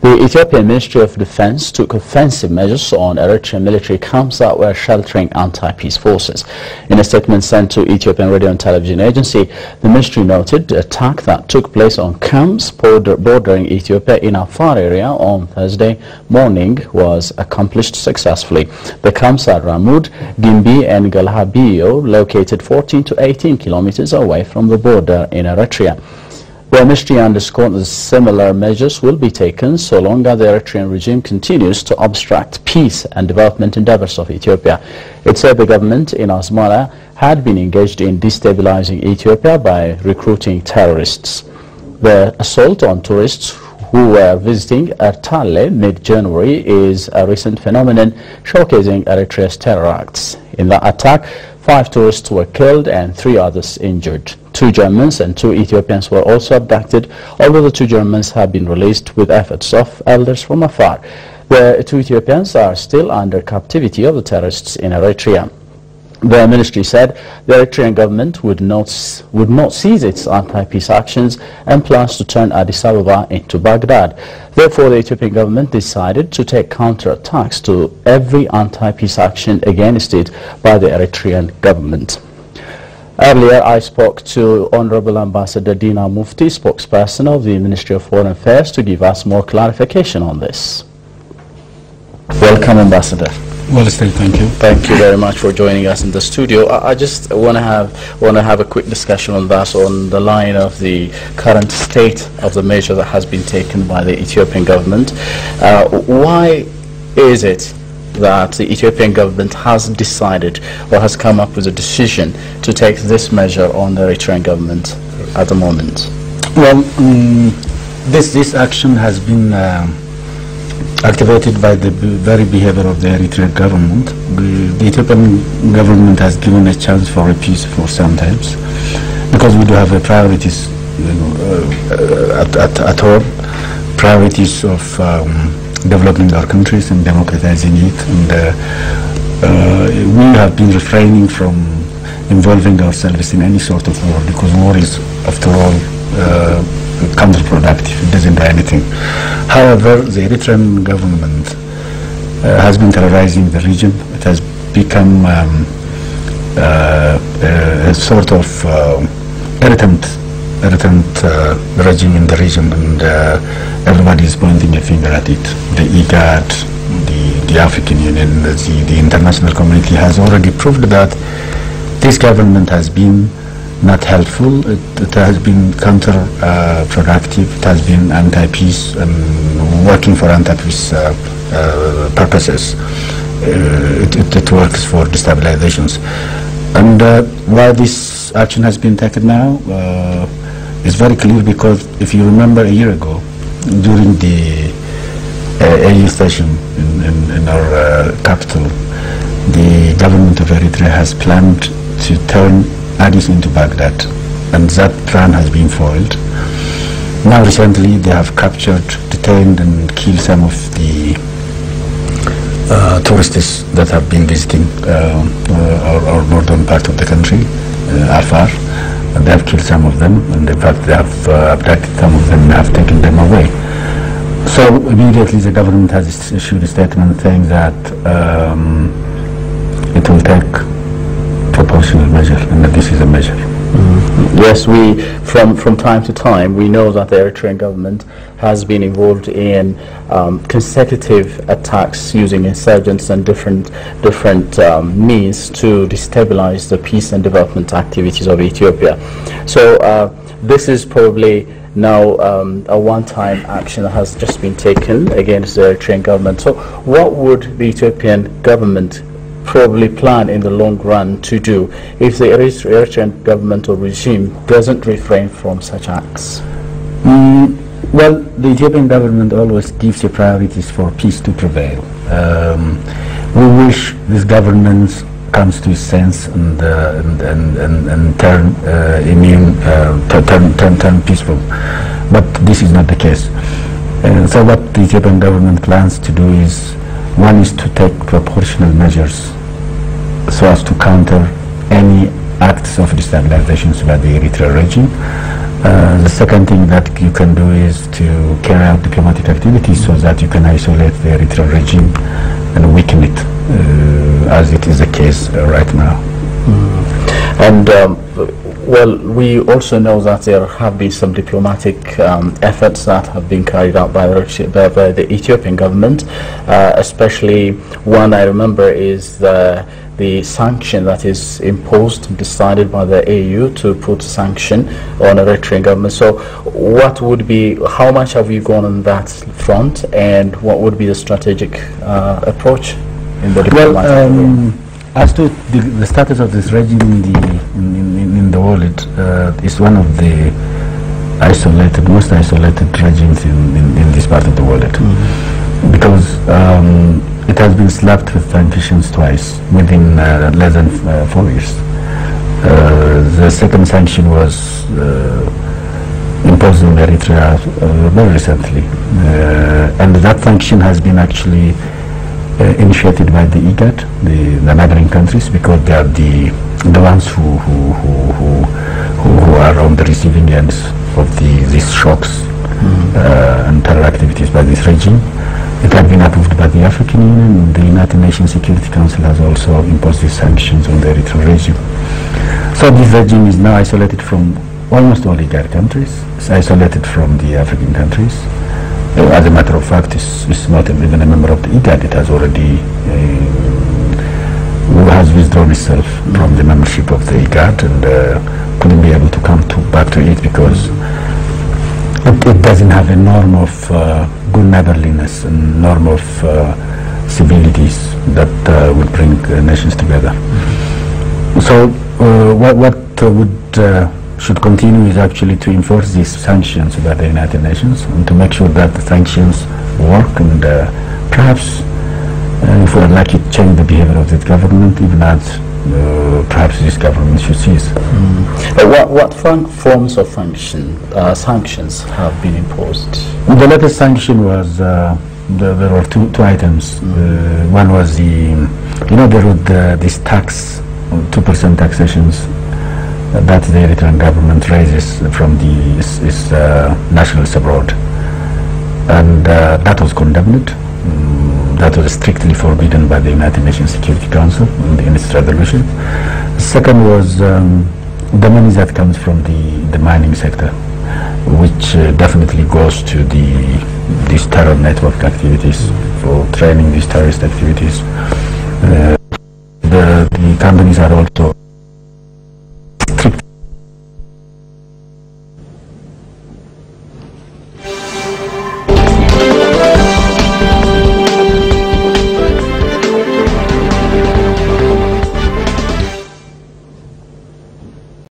The Ethiopian Ministry of Defense took offensive measures on Eritrean military camps that were sheltering anti-peace forces. In a statement sent to Ethiopian Radio and Television Agency, the ministry noted the attack that took place on camps bordering Ethiopia in Afar area on Thursday morning was accomplished successfully. The camps are Ramud, Gimbi and Galhabio, located 14 to 18 kilometers away from the border in Eritrea. The ministry underscored that similar measures will be taken so long as the Eritrean regime continues to obstruct peace and development endeavors of Ethiopia. It said the government in Asmara had been engaged in destabilizing Ethiopia by recruiting terrorists. The assault on tourists who were visiting Ertale mid-January is a recent phenomenon showcasing Eritrea's terror acts. In that attack, 5 tourists were killed and 3 others injured. 2 Germans and 2 Ethiopians were also abducted, although the 2 Germans have been released with efforts of elders from afar. The 2 Ethiopians are still under captivity of the terrorists in Eritrea. The ministry said the Eritrean government would not cease its anti-peace actions and plans to turn Addis Ababa into Baghdad. Therefore, the Ethiopian government decided to take counter-attacks to every anti-peace action against it by the Eritrean government. Earlier, I spoke to Honorable Ambassador Dina Mufti, spokesperson of the Ministry of Foreign Affairs, to give us more clarification on this. Welcome, Ambassador. Well, thank you. Thank you very much for joining us in the studio. I just want to have a quick discussion on that, on the line of the current state of the measure that has been taken by the Ethiopian government. Why is it that the Ethiopian government has decided or has come up with a decision to take this measure on the Eritrean government at the moment? Well, this action has been activated by the very behavior of the Eritrean government. The Ethiopian government has given a chance for a peace for some times, because we do have priorities, at all, priorities of developing our countries and democratizing it, and we have been refraining from involving ourselves in any sort of war, because war is, after all, counterproductive. It doesn't do anything. However, the Eritrean government has been terrorizing the region. It has become a sort of irritant regime in the region, and everybody is pointing a finger at it. The IGAD, the African Union, the international community has already proved that this government has been not helpful. It has been counterproductive. It has been anti-peace and working for anti-peace purposes. It works for destabilizations. And why this action has been taken now is very clear, because if you remember a year ago, during the AU session in our capital, the government of Eritrea has planned to turn Addis into Baghdad, and that plan has been foiled. Now recently they have captured, detained and killed some of the tourists that have been visiting our northern part of the country, Afar, and they have killed some of them, and in fact they have abducted some of them and have taken them away. So immediately the government has issued a statement saying that it will take proportional measure, and that this is a measure. Yes, from time to time we know that the Eritrean government has been involved in consecutive attacks using insurgents and different means to destabilize the peace and development activities of Ethiopia. So this is probably now a one-time action that has just been taken against the Eritrean government. So what would the Ethiopian government probably plan in the long run to do if the Eritrean government or regime doesn't refrain from such acts? Well, the Ethiopian government always gives priorities for peace to prevail. We wish this government comes to its sense and turn immune, turn peaceful, but this is not the case. So what the Ethiopian government plans to do is, one is to take proportional measures so as to counter any acts of destabilizations by the Eritrean regime. The second thing that you can do is to carry out diplomatic activities so that you can isolate the Eritrean regime and weaken it, as it is the case right now. And well, we also know that there have been some diplomatic efforts that have been carried out by the Ethiopian government, especially one I remember is the sanction that is imposed, decided by the AU to put sanction on Eritrean government. So what would be, how much have you gone on that front, and what would be the strategic approach in the diplomatic as to the status of this regime in the world, is one of the most isolated regimes in this part of the world. Because it has been slapped with sanctions twice within less than 4 years. The second sanction was imposed on Eritrea very recently, and that sanction has been actually initiated by the IGAD, the neighboring countries, because they are the ones who are on the receiving ends of these shocks and terror activities by this regime. It had been approved by the African Union. The United Nations Security Council has also imposed these sanctions on the Eritrean regime. So this regime is now isolated from almost all IGAD countries. It's isolated from the African countries. As a matter of fact, it's not even a member of the IGAD. It has already has withdrawn itself from the membership of the IGAD, and couldn't be able to come back to it because it doesn't have a norm of good neighborliness and norm of civilities that would bring nations together. So what should continue is actually to enforce these sanctions by the United Nations and to make sure that the sanctions work, and perhaps if we're lucky, change the behavior of the government, even as perhaps this government should cease. What forms of sanctions have been imposed? The latest sanction was there were two items. One was there were this tax, 2% taxations that the Eritrean government raises from its nationals abroad, and that was condemned. That was strictly forbidden by the United Nations Security Council in its resolution. The second was the money that comes from the mining sector, which definitely goes to these terror network activities, for training these terrorist activities. The companies are also